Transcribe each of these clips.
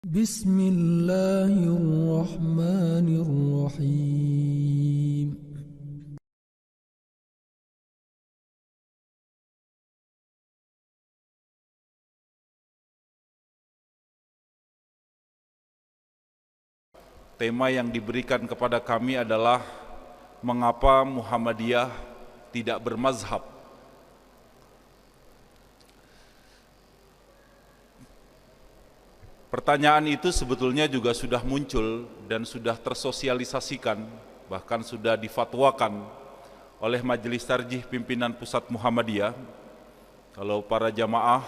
بسم الله الرحمن الرحيم. Tema yang diberikan kepada kami adalah mengapa Muhammadiyah tidak bermazhab. Pertanyaan itu sebetulnya juga sudah muncul dan sudah tersosialisasikan, bahkan sudah difatwakan oleh Majelis Tarjih Pimpinan Pusat Muhammadiyah. Kalau para jamaah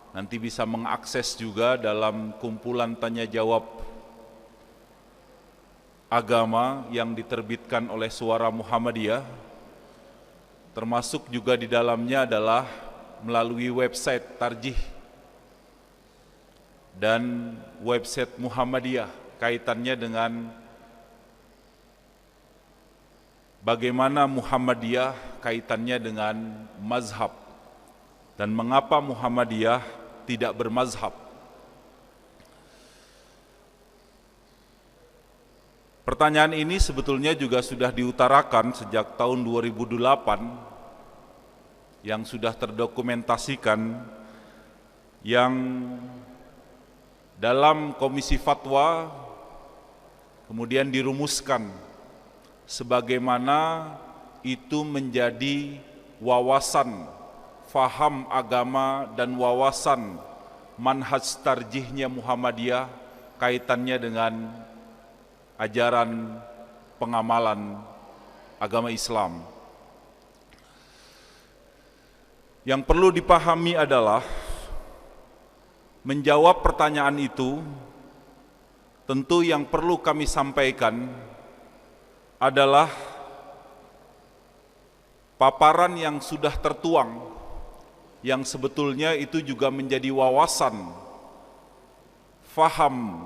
nanti bisa mengakses juga dalam kumpulan tanya jawab agama yang diterbitkan oleh Suara Muhammadiyah, termasuk juga di dalamnya adalah melalui website Tarjih dan website Muhammadiyah kaitannya dengan bagaimana Muhammadiyah kaitannya dengan mazhab dan mengapa Muhammadiyah tidak bermazhab. Pertanyaan ini sebetulnya juga sudah diutarakan sejak tahun 2008 yang sudah terdokumentasikan, yang dalam komisi fatwa kemudian dirumuskan sebagaimana itu menjadi wawasan faham agama dan wawasan manhaj tarjihnya Muhammadiyah kaitannya dengan ajaran pengamalan agama Islam. Yang perlu dipahami adalah menjawab pertanyaan itu, tentu yang perlu kami sampaikan adalah paparan yang sudah tertuang, yang sebetulnya itu juga menjadi wawasan faham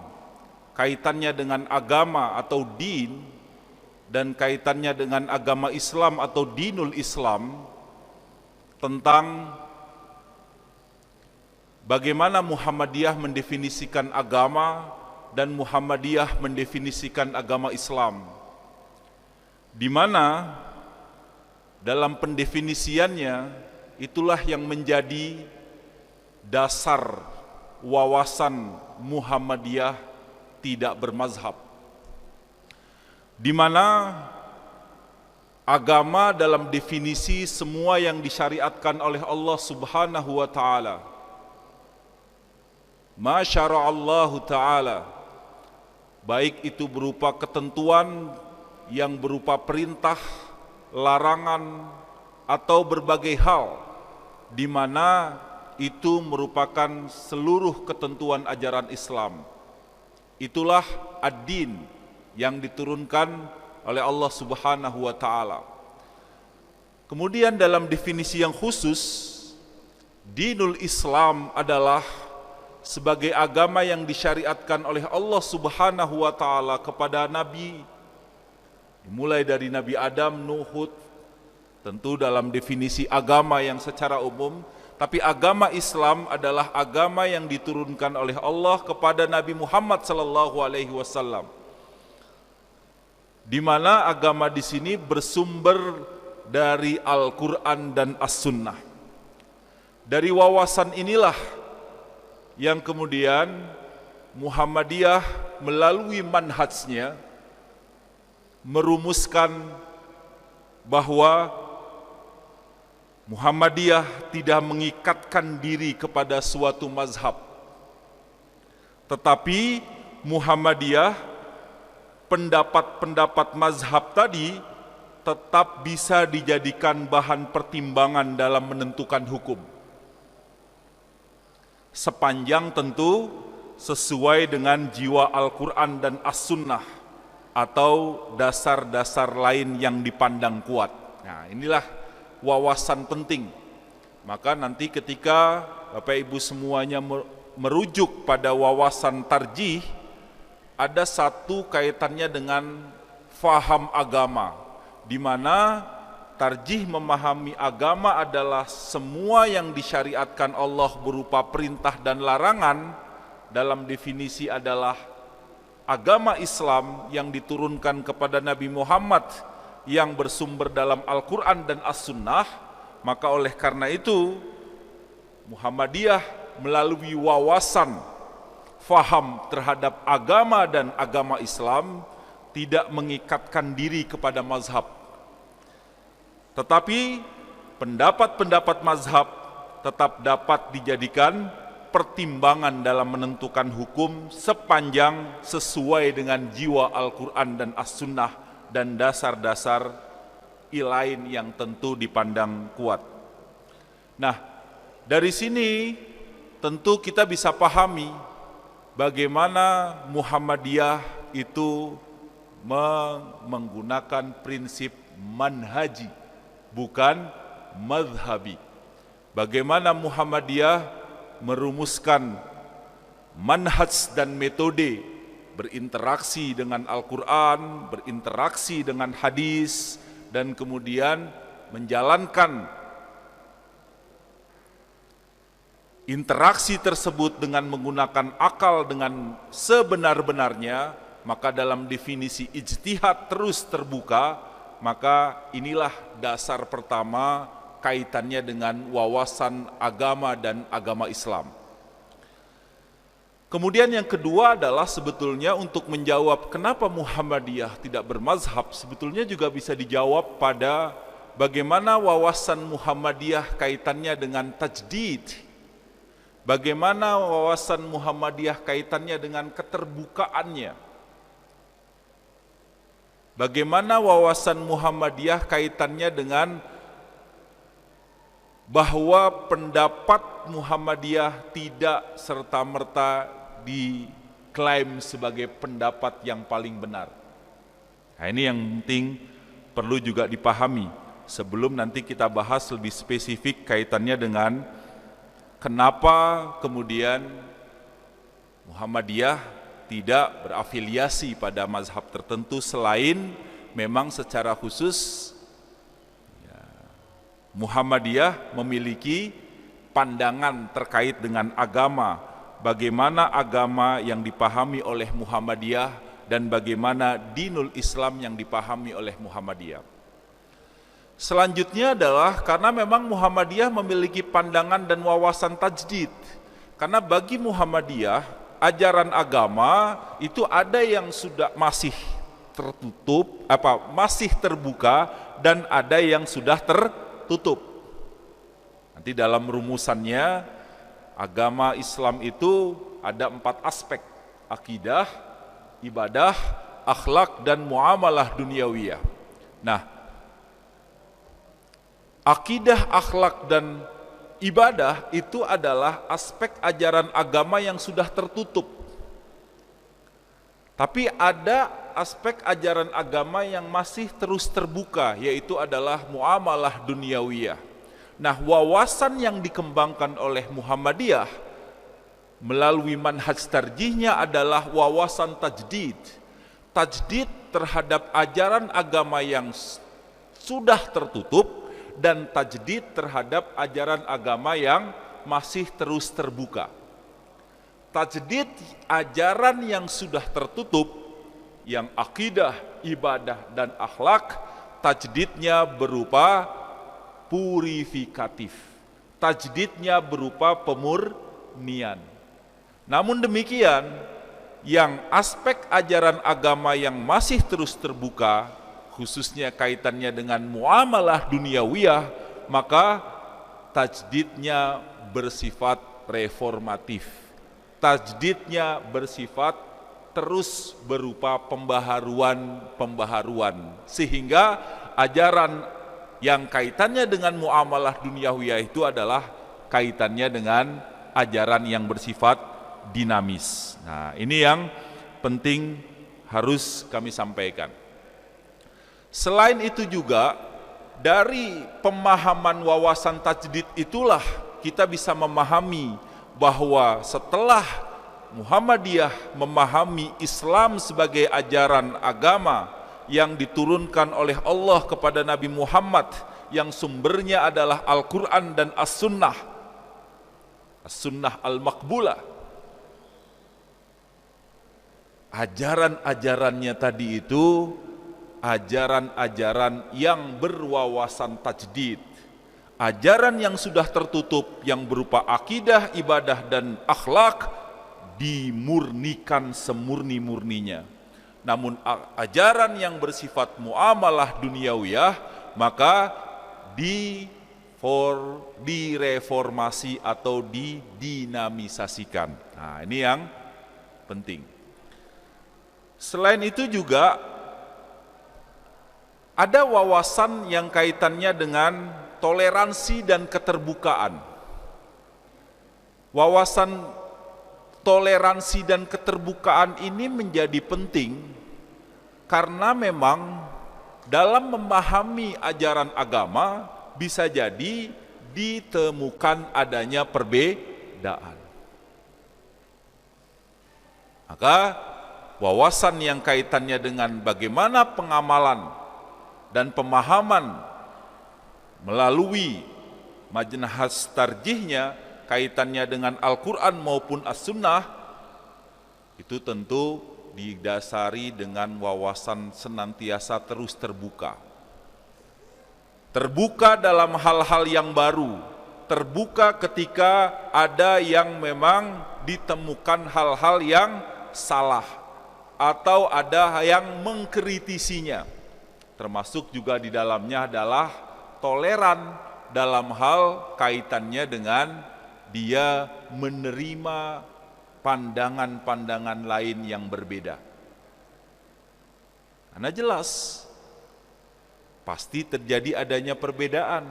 kaitannya dengan agama atau din dan kaitannya dengan agama Islam atau dinul Islam, tentang bagaimana Muhammadiyah mendefinisikan agama dan Muhammadiyah mendefinisikan agama Islam, di mana dalam pendefinisiannya itulah yang menjadi dasar wawasan Muhammadiyah tidak bermazhab, di mana agama dalam definisi semua yang disyariatkan oleh Allah Subhanahu wa taala, ma syara'allahu ta'ala, baik itu berupa ketentuan yang berupa perintah, larangan, atau berbagai hal, di mana itu merupakan seluruh ketentuan ajaran Islam. Itulah ad-din yang diturunkan oleh Allah Subhanahu wa ta'ala. Kemudian dalam definisi yang khusus, dinul Islam adalah sebagai agama yang disyariatkan oleh Allah Subhanahu wa ta'ala kepada Nabi, mulai dari Nabi Adam, Nuh, Hud, tentu dalam definisi agama yang secara umum, tapi agama Islam adalah agama yang diturunkan oleh Allah kepada Nabi Muhammad sallallahu alaihi wasallam, di mana agama di sini bersumber dari Al-Qur'an dan As-Sunnah. Dari wawasan inilah yang kemudian Muhammadiyah melalui manhajnya merumuskan bahwa Muhammadiyah tidak mengikatkan diri kepada suatu mazhab, tetapi Muhammadiyah pendapat-pendapat mazhab tadi tetap bisa dijadikan bahan pertimbangan dalam menentukan hukum, sepanjang tentu sesuai dengan jiwa Al-Quran dan As-Sunnah atau dasar-dasar lain yang dipandang kuat. Nah, inilah wawasan penting. Maka nanti ketika Bapak Ibu semuanya merujuk pada wawasan tarjih, ada satu kaitannya dengan faham agama, di mana tarjih memahami agama adalah semua yang disyariatkan Allah berupa perintah dan larangan dalam definisi adalah agama Islam yang diturunkan kepada Nabi Muhammad yang bersumber dalam Al-Quran dan As-Sunnah, maka oleh karena itu Muhammadiyah melalui wawasan faham terhadap agama dan agama Islam tidak mengikatkan diri kepada mazhab, tetapi pendapat-pendapat mazhab tetap dapat dijadikan pertimbangan dalam menentukan hukum sepanjang sesuai dengan jiwa Al-Quran dan As-Sunnah dan dasar-dasar lain yang tentu dipandang kuat. Nah, dari sini tentu kita bisa pahami bagaimana Muhammadiyah itu menggunakan prinsip manhaji, bukan madhabi. Bagaimana Muhammadiyah merumuskan manhaj dan metode berinteraksi dengan Al-Quran, berinteraksi dengan hadis, dan kemudian menjalankan interaksi tersebut dengan menggunakan akal dengan sebenar-benarnya, maka dalam definisi ijtihad terus terbuka, maka inilah dasar pertama kaitannya dengan wawasan agama dan agama Islam. Kemudian yang kedua adalah sebetulnya untuk menjawab kenapa Muhammadiyah tidak bermazhab, sebetulnya juga bisa dijawab pada bagaimana wawasan Muhammadiyah kaitannya dengan tajdid. Bagaimana wawasan Muhammadiyah kaitannya dengan keterbukaannya. Bagaimana wawasan Muhammadiyah kaitannya dengan bahwa pendapat Muhammadiyah tidak serta-merta diklaim sebagai pendapat yang paling benar. Nah, ini yang penting perlu juga dipahami sebelum nanti kita bahas lebih spesifik kaitannya dengan kenapa kemudian Muhammadiyah tidak berafiliasi pada mazhab tertentu selain memang secara khusus Muhammadiyah memiliki pandangan terkait dengan agama, bagaimana agama yang dipahami oleh Muhammadiyah dan bagaimana dinul Islam yang dipahami oleh Muhammadiyah. Selanjutnya adalah karena memang Muhammadiyah memiliki pandangan dan wawasan tajdid. Karena bagi Muhammadiyah, ajaran agama itu ada yang sudah masih tertutup, masih terbuka, dan ada yang sudah tertutup. Nanti dalam rumusannya, agama Islam itu ada 4 aspek: akidah, ibadah, akhlak, dan muamalah duniawiyah. Nah, akidah, akhlak, dan ibadah itu adalah aspek ajaran agama yang sudah tertutup. Tapi ada aspek ajaran agama yang masih terus terbuka, yaitu adalah muamalah duniawiyah. Nah, wawasan yang dikembangkan oleh Muhammadiyah melalui manhaj tarjihnya adalah wawasan tajdid. Tajdid terhadap ajaran agama yang sudah tertutup dan tajdid terhadap ajaran agama yang masih terus terbuka. Tajdid ajaran yang sudah tertutup, yang akidah, ibadah, dan akhlak, tajdidnya berupa purifikatif. Tajdidnya berupa pemurnian. Namun demikian, yang aspek ajaran agama yang masih terus terbuka, khususnya kaitannya dengan muamalah duniawiyah, maka tajdidnya bersifat reformatif. Tajdidnya bersifat terus berupa pembaharuan, sehingga ajaran yang kaitannya dengan muamalah duniawiyah itu adalah kaitannya dengan ajaran yang bersifat dinamis. Nah, ini yang penting harus kami sampaikan. Selain itu juga, dari pemahaman wawasan tajdid itulah kita bisa memahami bahwa setelah Muhammadiyah memahami Islam sebagai ajaran agama yang diturunkan oleh Allah kepada Nabi Muhammad, yang sumbernya adalah Al-Quran dan As-Sunnah, As-Sunnah Al-Maqbulah, ajaran-ajarannya tadi itu ajaran-ajaran yang berwawasan tajdid, ajaran yang sudah tertutup yang berupa akidah, ibadah dan akhlak dimurnikan semurni-murninya. Namun ajaran yang bersifat muamalah duniawiyah maka direformasi atau didinamisasikan. Nah, ini yang penting. Selain itu juga ada wawasan yang kaitannya dengan toleransi dan keterbukaan. Wawasan toleransi dan keterbukaan ini menjadi penting karena memang dalam memahami ajaran agama bisa jadi ditemukan adanya perbedaan. Maka wawasan yang kaitannya dengan bagaimana pengamalan dan pemahaman melalui majnahas tarjihnya kaitannya dengan Al-Quran maupun As-Sunnah itu tentu didasari dengan wawasan senantiasa terus terbuka. Terbuka dalam hal-hal yang baru, terbuka ketika ada yang memang ditemukan hal-hal yang salah atau ada yang mengkritisinya. Termasuk juga di dalamnya adalah toleran dalam hal kaitannya dengan dia menerima pandangan-pandangan lain yang berbeda. Karena jelas pasti terjadi adanya perbedaan,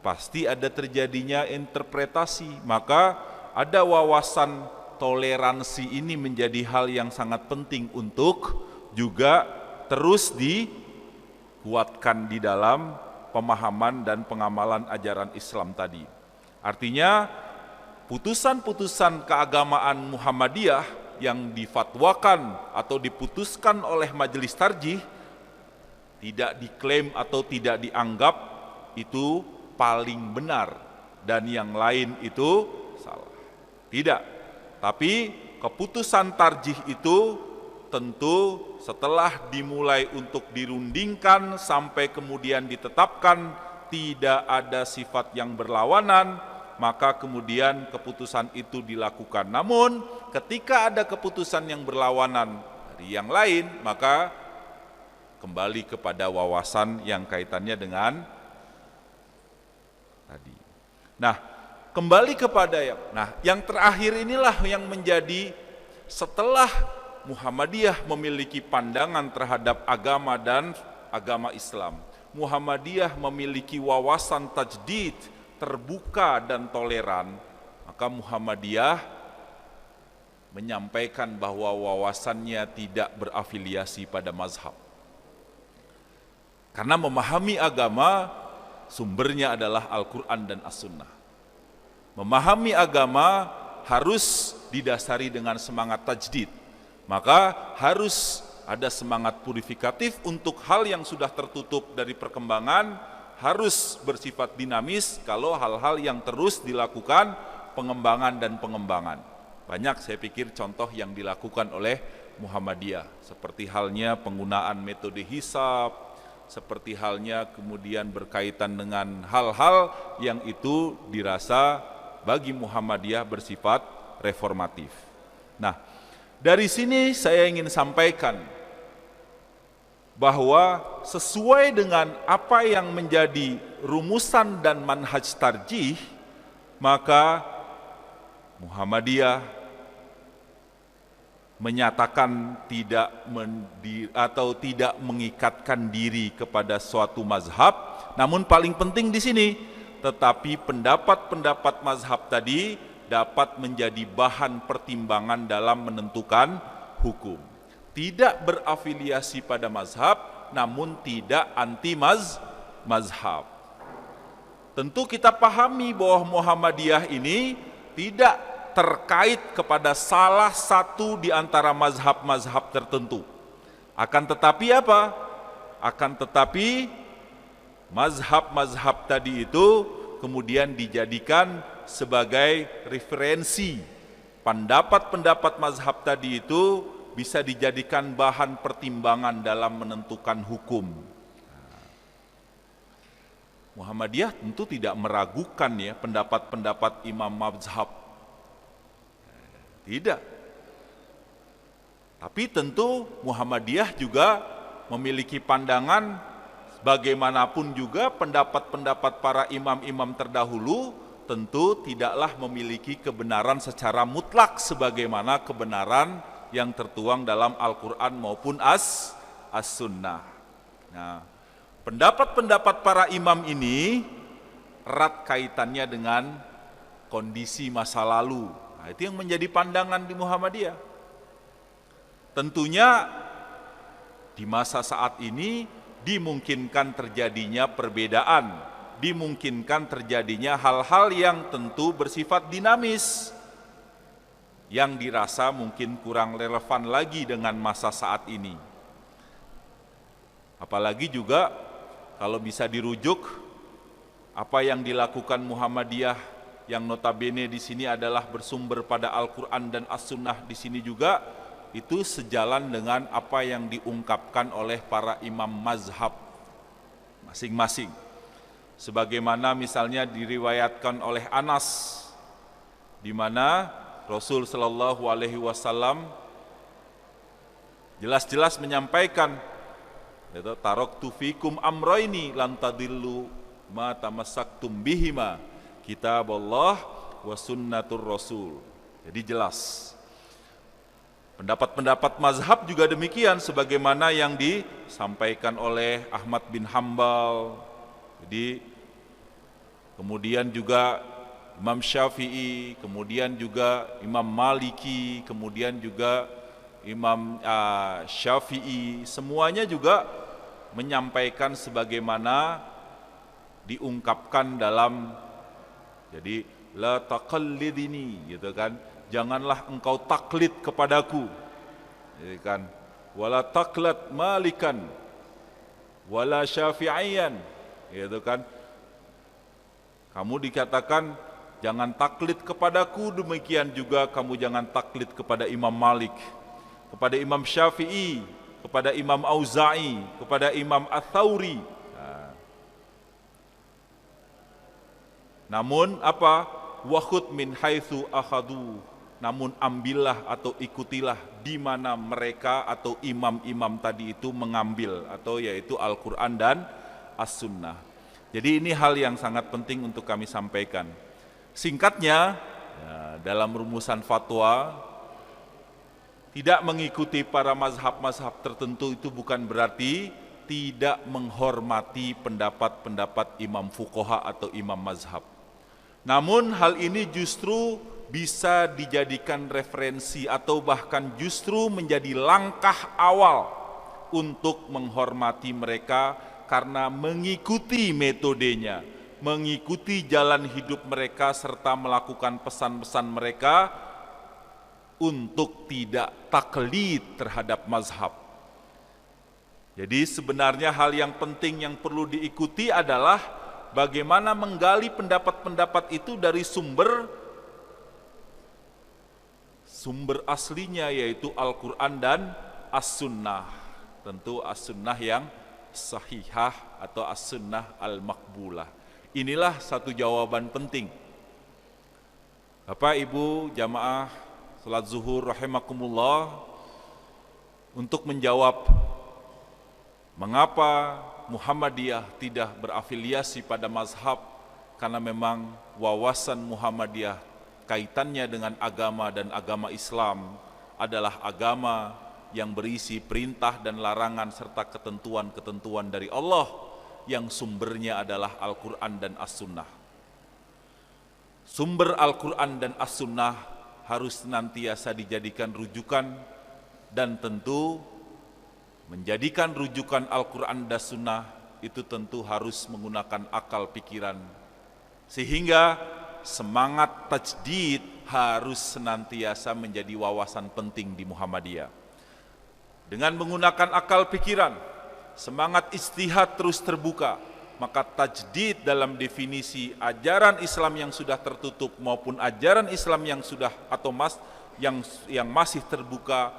pasti ada terjadinya interpretasi, maka ada wawasan toleransi ini menjadi hal yang sangat penting untuk juga terus dikuatkan di dalam pemahaman dan pengamalan ajaran Islam tadi. Artinya putusan-putusan keagamaan Muhammadiyah yang difatwakan atau diputuskan oleh majelis tarjih tidak diklaim atau tidak dianggap itu paling benar dan yang lain itu salah. Tidak. Tapi keputusan tarjih itu tentu setelah dimulai untuk dirundingkan sampai kemudian ditetapkan tidak ada sifat yang berlawanan, maka kemudian keputusan itu dilakukan. Namun ketika ada keputusan yang berlawanan dari yang lain, maka kembali kepada wawasan yang kaitannya dengan tadi. Nah, kembali kepada yang terakhir inilah yang menjadi setelah Muhammadiyah memiliki pandangan terhadap agama dan agama Islam. Muhammadiyah memiliki wawasan tajdid, terbuka dan toleran, maka Muhammadiyah menyampaikan bahwa wawasannya tidak berafiliasi pada mazhab. Karena memahami agama sumbernya adalah Al-Quran dan As-Sunnah. Memahami agama harus didasari dengan semangat tajdid, maka harus ada semangat purifikatif untuk hal yang sudah tertutup dari perkembangan, harus bersifat dinamis kalau hal-hal yang terus dilakukan pengembangan dan pengembangan. Banyak saya pikir contoh yang dilakukan oleh Muhammadiyah, seperti halnya penggunaan metode hisab, seperti halnya kemudian berkaitan dengan hal-hal yang itu dirasa bagi Muhammadiyah bersifat reformatif. Nah, dari sini saya ingin sampaikan bahwa sesuai dengan apa yang menjadi rumusan dan manhaj tarjih, maka Muhammadiyah menyatakan tidak mengikatkan diri kepada suatu mazhab, namun paling penting di sini, tetapi pendapat-pendapat mazhab tadi dapat menjadi bahan pertimbangan dalam menentukan hukum. Tidak berafiliasi pada mazhab, namun tidak anti mazhab. Tentu kita pahami bahwa Muhammadiyah ini tidak terkait kepada salah satu di antara mazhab-mazhab tertentu. Akan tetapi apa? Akan tetapi mazhab-mazhab tadi itu kemudian dijadikan sebagai referensi. Pendapat-pendapat mazhab tadi itu bisa dijadikan bahan pertimbangan dalam menentukan hukum. Muhammadiyah tentu tidak meragukan ya pendapat-pendapat imam mazhab. Tidak. Tapi tentu Muhammadiyah juga memiliki pandangan bagaimanapun juga pendapat-pendapat para imam-imam terdahulu tentu tidaklah memiliki kebenaran secara mutlak sebagaimana kebenaran yang tertuang dalam Al-Quran maupun As-Sunnah. Nah, pendapat-pendapat para imam ini erat kaitannya dengan kondisi masa lalu. Nah, itu yang menjadi pandangan di Muhammadiyah. Tentunya di masa saat ini dimungkinkan terjadinya perbedaan, dimungkinkan terjadinya hal-hal yang tentu bersifat dinamis, yang dirasa mungkin kurang relevan lagi dengan masa saat ini. Apalagi juga kalau bisa dirujuk apa yang dilakukan Muhammadiyah yang notabene di sini adalah bersumber pada Al-Quran dan As-Sunnah di sini juga, itu sejalan dengan apa yang diungkapkan oleh para imam mazhab masing-masing. Sebagaimana misalnya diriwayatkan oleh Anas, di mana Rasul Shallallahu Alaihi Wasallam jelas-jelas menyampaikan, taraktu fikum amroini lan tadillu ma tamassaktum bihima kitaballah wa sunnatur rasul. Jadi jelas. Pendapat-pendapat mazhab juga demikian sebagaimana yang disampaikan oleh Ahmad bin Hambal. Jadi kemudian juga Imam Syafi'i, kemudian juga Imam Maliki, kemudian juga Imam Syafi'i, semuanya juga menyampaikan sebagaimana diungkapkan dalam, jadi la taqallidini, gitu kan, janganlah engkau taklid kepadaku, gitu kan, wala taqlad malikan wala syafi'iyan, gitu kan, kamu dikatakan jangan taklid kepadaku, demikian juga kamu jangan taklid kepada Imam Malik, kepada Imam Syafi'i, kepada Imam Auza'i, kepada Imam Ats-Tsauri. Namun apa? Wakhud min haitsu akhadu. Namun ambillah atau ikutilah di mana mereka atau imam-imam tadi itu mengambil, atau yaitu Al-Quran dan As-Sunnah. Jadi ini hal yang sangat penting untuk kami sampaikan. Singkatnya, dalam rumusan fatwa, tidak mengikuti para mazhab-mazhab tertentu itu bukan berarti tidak menghormati pendapat-pendapat imam fuqaha atau imam mazhab. Namun hal ini justru bisa dijadikan referensi atau bahkan justru menjadi langkah awal untuk menghormati mereka karena mengikuti metodenya, mengikuti jalan hidup mereka serta melakukan pesan-pesan mereka untuk tidak taklid terhadap mazhab. Jadi sebenarnya hal yang penting yang perlu diikuti adalah bagaimana menggali pendapat-pendapat itu dari sumber aslinya, yaitu Al-Quran dan As-Sunnah. Tentu As-Sunnah yang sahihah atau As-Sunnah al-Maqbulah. Inilah satu jawaban penting. Bapak Ibu jamaah salat zuhur rahimakumullah, untuk menjawab mengapa Muhammadiyah tidak berafiliasi pada mazhab, karena memang wawasan Muhammadiyah kaitannya dengan agama dan agama Islam adalah agama yang berisi perintah dan larangan serta ketentuan-ketentuan dari Allah yang sumbernya adalah Al-Quran dan As-Sunnah. Sumber Al-Quran dan As-Sunnah harus senantiasa dijadikan rujukan, dan tentu menjadikan rujukan Al-Quran dan Sunnah itu tentu harus menggunakan akal pikiran, sehingga semangat tajdid harus senantiasa menjadi wawasan penting di Muhammadiyah. Dengan menggunakan akal pikiran, semangat ijtihad terus terbuka, maka tajdid dalam definisi ajaran Islam yang sudah tertutup maupun ajaran Islam yang sudah yang masih terbuka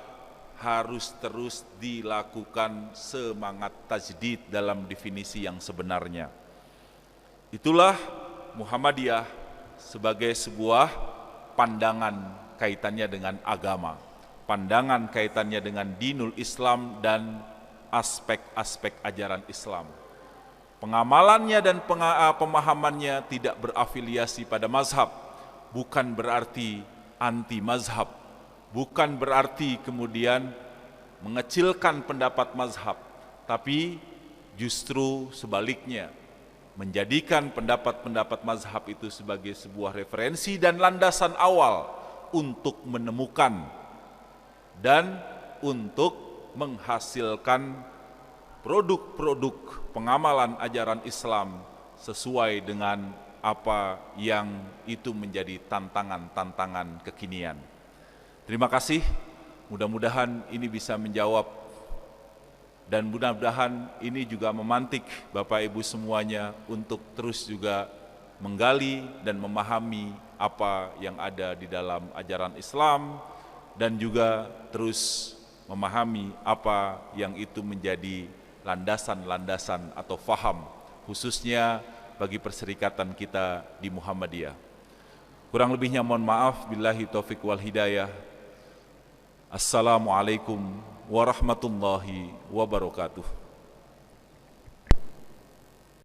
harus terus dilakukan semangat tajdid dalam definisi yang sebenarnya. Itulah Muhammadiyah sebagai sebuah pandangan kaitannya dengan agama, pandangan kaitannya dengan dinul Islam dan aspek-aspek ajaran Islam. Pengamalannya dan pemahamannya tidak berafiliasi pada mazhab, bukan berarti anti mazhab, bukan berarti kemudian mengecilkan pendapat mazhab, tapi justru sebaliknya, menjadikan pendapat-pendapat mazhab itu sebagai sebuah referensi dan landasan awal untuk menemukan dan untuk menghasilkan produk-produk pengamalan ajaran Islam sesuai dengan apa yang itu menjadi tantangan-tantangan kekinian. Terima kasih, mudah-mudahan ini bisa menjawab dan mudah-mudahan ini juga memantik Bapak Ibu semuanya untuk terus juga menggali dan memahami apa yang ada di dalam ajaran Islam dan juga terus memahami apa yang itu menjadi landasan-landasan atau faham khususnya bagi perserikatan kita di Muhammadiyah. Kurang lebihnya mohon maaf, billahi taufik wal hidayah. Assalamualaikum warahmatullahi wabarakatuh.